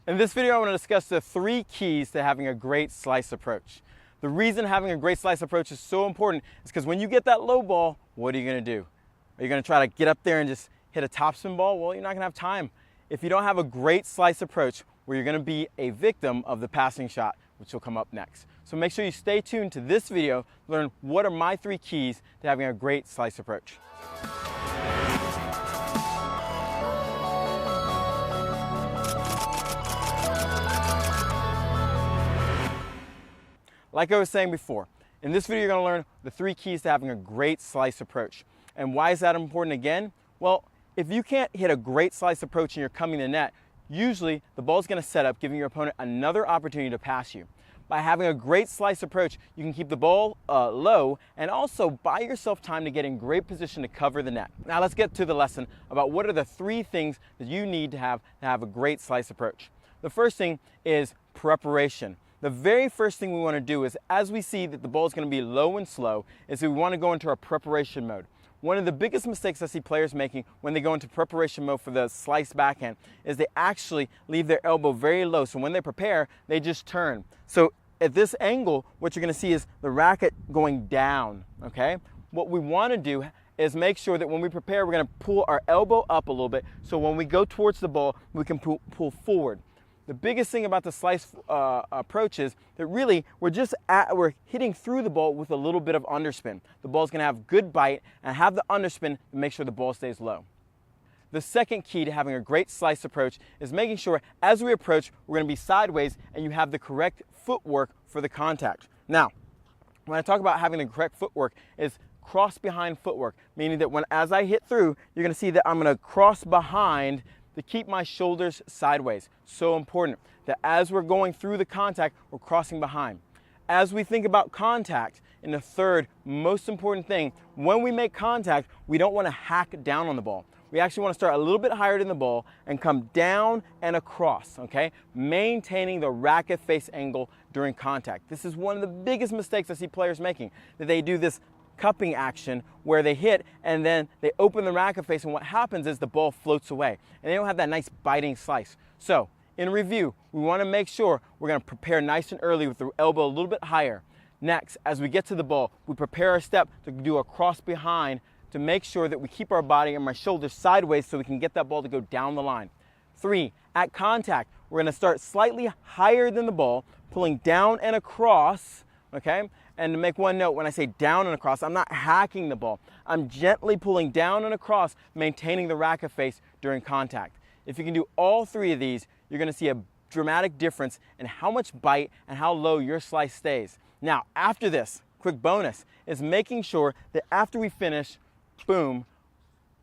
In this video, I want to discuss the 3 keys to having a great slice approach. The reason having a great slice approach is so important is because when you get that low ball, what are you going to do? Are you going to try to get up there and just hit a topspin ball? Well, you're not going to have time. If you don't have a great slice approach, where you're going to be a victim of the passing shot, which will come up next. So make sure you stay tuned to this video to learn what are my 3 keys to having a great slice approach. Like I was saying before, in this video you're going to learn the 3 keys to having a great slice approach. And why is that important again? Well, if you can't hit a great slice approach and you're coming to the net, usually the ball's going to set up, giving your opponent another opportunity to pass you. By having a great slice approach, you can keep the ball low and also buy yourself time to get in great position to cover the net. Now let's get to the lesson about what are the 3 things that you need to have a great slice approach. The first thing is preparation. The very first thing we want to do is, as we see that the ball is going to be low and slow, is we want to go into our preparation mode. One of the biggest mistakes I see players making when they go into preparation mode for the slice backhand is they actually leave their elbow very low. So when they prepare, they just turn. So at this angle, what you're going to see is the racket going down, okay? What we want to do is make sure that when we prepare, we're going to pull our elbow up a little bit. So when we go towards the ball, we can pull forward. The biggest thing about the slice approach is that really we're hitting through the ball with a little bit of underspin. The ball's going to have good bite and have the underspin to make sure the ball stays low. The second key to having a great slice approach is making sure as we approach, we're going to be sideways and you have the correct footwork for the contact. Now, when I talk about having the correct footwork, is cross behind footwork, meaning that as I hit through, you're going to see that I'm going to cross behind to keep my shoulders sideways. So important that as we're going through the contact, we're crossing behind. As we think about contact, in the third most important thing, when we make contact, we don't want to hack down on the ball. We actually want to start a little bit higher than the ball and come down and across, okay? Maintaining the racket face angle during contact. This is one of the biggest mistakes I see players making, that they do this cupping action where they hit and then they open the racket face, and what happens is the ball floats away and they don't have that nice biting slice. So in review, we want to make sure we're going to prepare nice and early with the elbow a little bit higher. Next, as we get to the ball, we prepare our step to do a cross behind to make sure that we keep our body and my shoulders sideways so we can get that ball to go down the line. 3, at contact, we're going to start slightly higher than the ball, pulling down and across, okay? And to make one note, when I say down and across, I'm not hacking the ball. I'm gently pulling down and across, maintaining the racket face during contact. If you can do all 3 of these, you're going to see a dramatic difference in how much bite and how low your slice stays. Now, after this, quick bonus is making sure that after we finish, boom,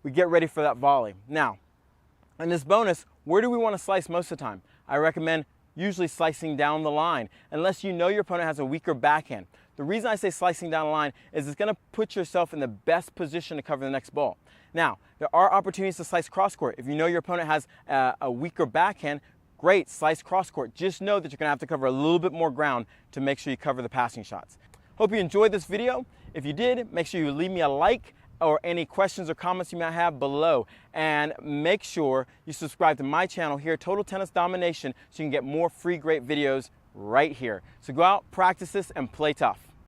we get ready for that volley. Now, in this bonus, where do we want to slice most of the time? I recommend usually slicing down the line, unless you know your opponent has a weaker backhand. The reason I say slicing down the line is it's going to put yourself in the best position to cover the next ball. Now, there are opportunities to slice cross court. If you know your opponent has a weaker backhand, great, slice cross court. Just know that you're going to have to cover a little bit more ground to make sure you cover the passing shots. Hope you enjoyed this video. If you did, make sure you leave me a like or any questions or comments you might have below. And make sure you subscribe to my channel here, Total Tennis Domination, so you can get more free great videos right here. So go out, practice this, and play tough.